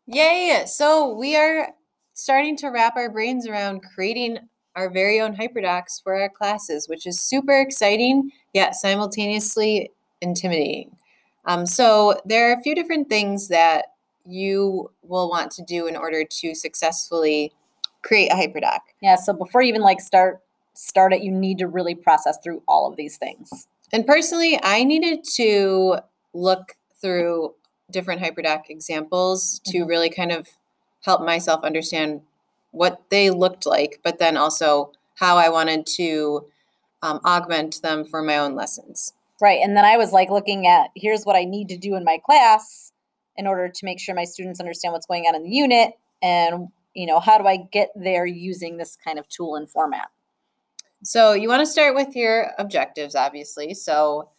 Yay! So we are starting to wrap our brains around creating our very own hyperdocs for our classes, which is super exciting, yet simultaneously intimidating. So there are a few different things that you will want to do in order to successfully create a hyperdoc. Yeah, so before you even start it, you need to really process through all of these things. And personally, I needed to look through different hyperdoc examples to really kind of help myself understand what they looked like, but then also how I wanted to augment them for my own lessons. Right. And then I was looking at here's what I need to do in my class in order to make sure my students understand what's going on in the unit. And, how do I get there using this kind of tool and format? So you want to start with your objectives, obviously. So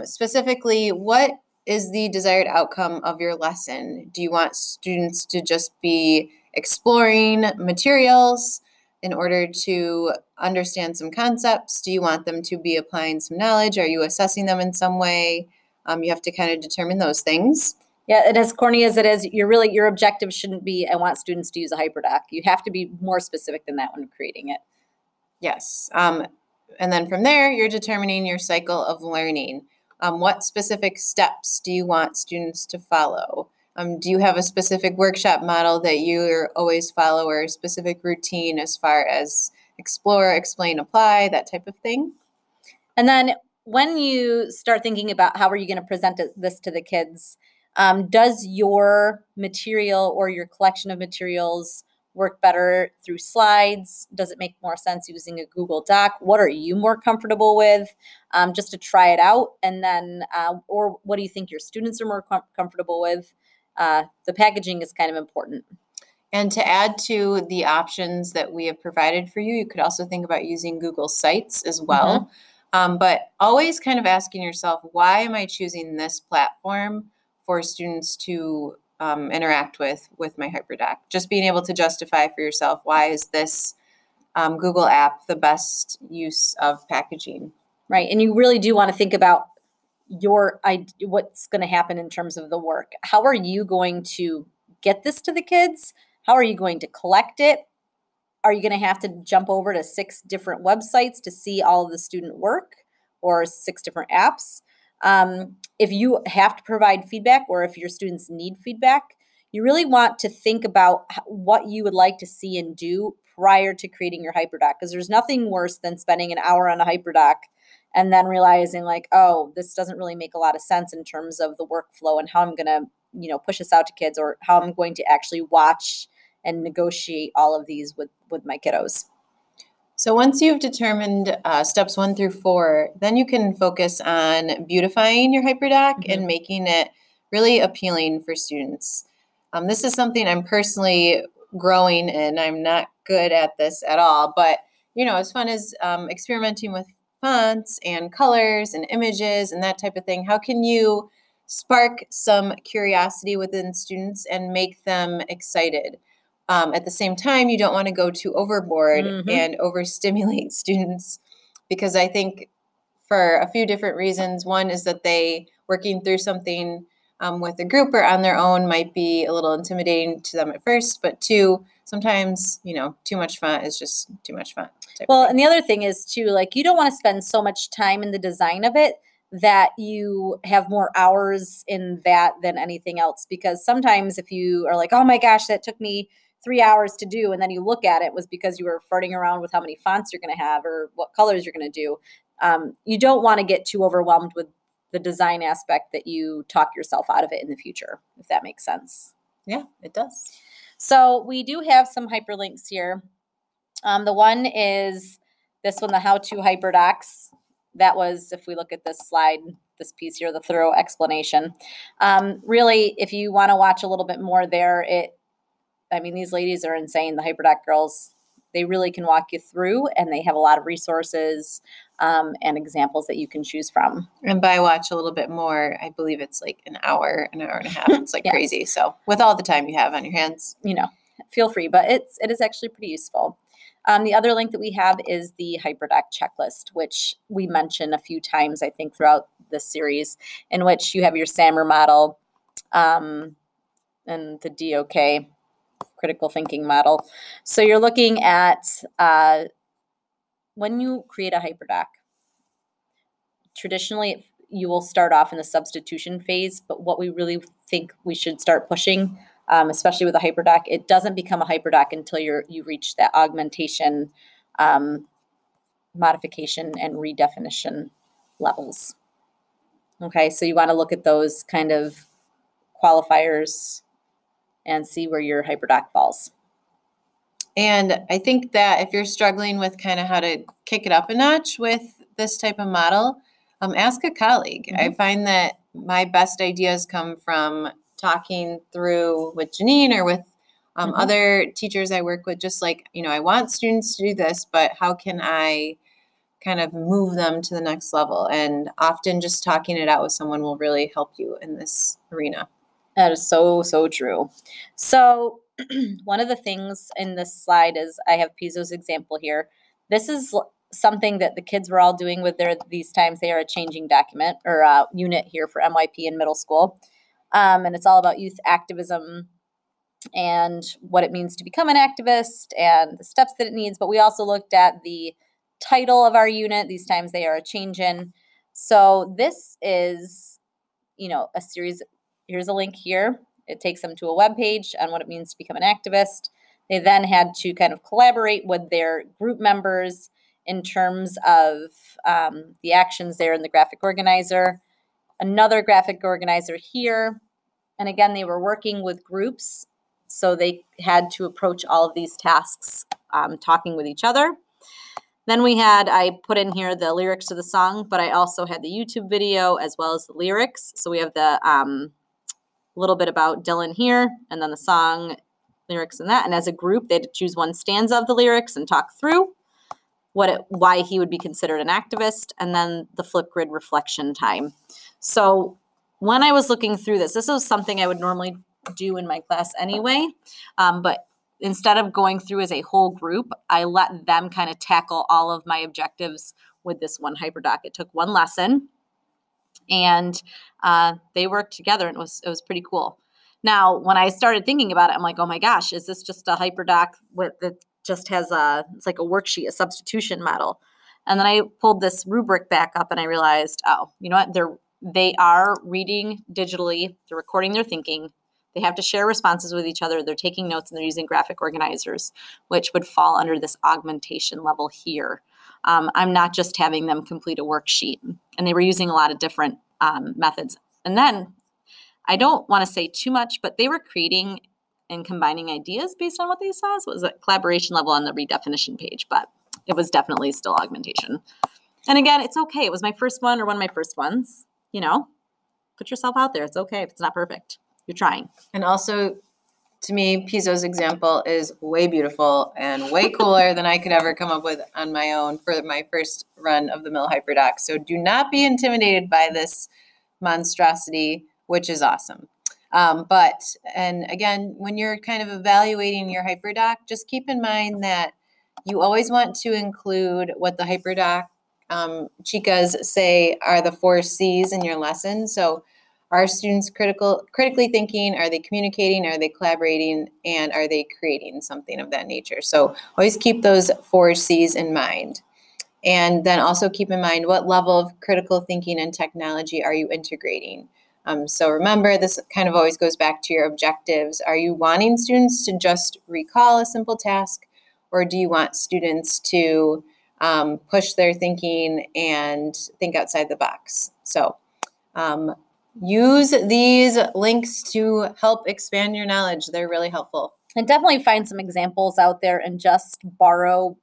specifically, what is the desired outcome of your lesson? Do you want students to just be exploring materials in order to understand some concepts? Do you want them to be applying some knowledge? Are you assessing them in some way? You have to kind of determine those things. Yeah, and as corny as it is, your objective shouldn't be, I want students to use a hyperdoc. You have to be more specific than that when creating it. Yes. And then from there, you're determining your cycle of learning. What specific steps do you want students to follow? Do you have a specific workshop model that you always follow, or a specific routine as far as explore, explain, apply, that type of thing? And then when you start thinking about how are you going to present this to the kids, does your material or your collection of materials work better through slides? Does it make more sense using a Google Doc? What are you more comfortable with? Just to try it out. And then, or what do you think your students are more comfortable with? The packaging is kind of important. And to add to the options that we have provided for you, you could also think about using Google Sites as well. But always kind of asking yourself, why am I choosing this platform for students to interact with my Hyperdoc? Just being able to justify for yourself, why is this Google app the best use of packaging? Right. And you really do want to think about what's going to happen in terms of the work. How are you going to get this to the kids? How are you going to collect it? Are you going to have to jump over to 6 different websites to see all of the student work, or 6 different apps? If you have to provide feedback, or if your students need feedback, you really want to think about what you would like to see and do prior to creating your Hyperdoc, because there's nothing worse than spending an hour on a Hyperdoc and then realizing oh, this doesn't really make a lot of sense in terms of the workflow and how I'm going to, push this out to kids, or how I'm going to actually watch and negotiate all of these with my kiddos. So once you've determined steps 1 through 4, then you can focus on beautifying your Hyperdoc and making it really appealing for students. This is something I'm personally growing in. I'm not good at this at all, but as fun as experimenting with fonts and colors and images and that type of thing, how can you spark some curiosity within students and make them excited? At the same time, you don't want to go too overboard and overstimulate students, because I think for a few different reasons. One is that they working through something with a group or on their own might be a little intimidating to them at first, but 2, sometimes, too much fun is just too much fun. Well, and the other thing is too, you don't want to spend so much time in the design of it that you have more hours in that than anything else. Because sometimes if you are oh my gosh, that took me 3 hours to do, and then you look at it, was because you were farting around with how many fonts you're going to have or what colors you're going to do. You don't want to get too overwhelmed with the design aspect that you talk yourself out of it in the future, if that makes sense. Yeah, it does. So we do have some hyperlinks here. The one is this one, the how-to hyperdocs. That was, if we look at this slide, this piece here, the thorough explanation. Really, if you want to watch a little bit more there, these ladies are insane. The Hyperdoc girls, they really can walk you through, and they have a lot of resources and examples that you can choose from. And by watch a little bit more, I believe it's an hour and a half. It's yeah. Crazy. So with all the time you have on your hands, feel free, but it is actually pretty useful. The other link that we have is the Hyperdoc checklist, which we mention a few times, I think, throughout this series, in which you have your SAMR model, and the DOK, critical thinking model. So you're looking at when you create a Hyperdoc, traditionally you will start off in the substitution phase, but what we really think we should start pushing, especially with a Hyperdoc, it doesn't become a Hyperdoc until you reach that augmentation, modification, and redefinition levels. Okay, so you want to look at those kind of qualifiers and see where your Hyperdoc falls. And I think that if you're struggling with kind of how to kick it up a notch with this type of model, ask a colleague. Mm-hmm. I find that my best ideas come from talking through with Janine or with other teachers I work with, just like, I want students to do this, but how can I kind of move them to the next level? And often just talking it out with someone will really help you in this arena. That is so, so true. So one of the things in this slide is I have Piso's example here. This is something that the kids were all doing with these times they are a changing document or unit here for MYP in middle school. And it's all about youth activism and what it means to become an activist and the steps that it needs. But we also looked at the title of our unit, these times they are a change in. So this is, a series. Here's a link here. It takes them to a web page on what it means to become an activist. They then had to kind of collaborate with their group members in terms of the actions there in the graphic organizer. Another graphic organizer here. And again, they were working with groups, so they had to approach all of these tasks talking with each other. Then I put in here the lyrics to the song, but I also had the YouTube video as well as the lyrics. So we have the little bit about Dylan here, and then the song lyrics and that. And as a group, they had to choose one stanza of the lyrics and talk through why he would be considered an activist, and then the Flipgrid reflection time. So when I was looking through this was something I would normally do in my class anyway, but instead of going through as a whole group, I let them kind of tackle all of my objectives with this one Hyperdoc. It took one lesson, and they worked together, and it was pretty cool. Now, when I started thinking about it, I'm like, oh my gosh, is this just a Hyperdoc that just has it's like a worksheet, a substitution model? And then I pulled this rubric back up, and I realized, oh, you know what? They are reading digitally. They're recording their thinking. They have to share responses with each other. They're taking notes, and they're using graphic organizers, which would fall under this augmentation level here. I'm not just having them complete a worksheet. And they were using a lot of different methods. And then I don't want to say too much, but they were creating and combining ideas based on what they saw. So it was a collaboration level on the redefinition page, but it was definitely still augmentation. And again, it's okay. It was my first one or one of my first ones. Put yourself out there. It's okay if it's not perfect. You're trying. And also, to me, Piso's example is way beautiful and way cooler than I could ever come up with on my own for my first run of the Mill Hyperdoc. So do not be intimidated by this monstrosity, which is awesome. And again, when you're kind of evaluating your Hyperdoc, just keep in mind that you always want to include what the Hyperdoc chicas say are the 4 C's in your lesson. So are students critically thinking? Are they communicating? Are they collaborating? And are they creating something of that nature? So always keep those 4 C's in mind. And then also keep in mind what level of critical thinking and technology are you integrating? So remember, this kind of always goes back to your objectives. Are you wanting students to just recall a simple task, or do you want students to push their thinking and think outside the box? So use these links to help expand your knowledge. They're really helpful. And definitely find some examples out there and just borrow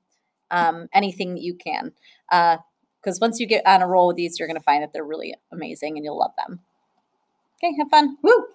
anything that you can. Because once you get on a roll with these, you're going to find that they're really amazing and you'll love them. Okay, have fun. Woo!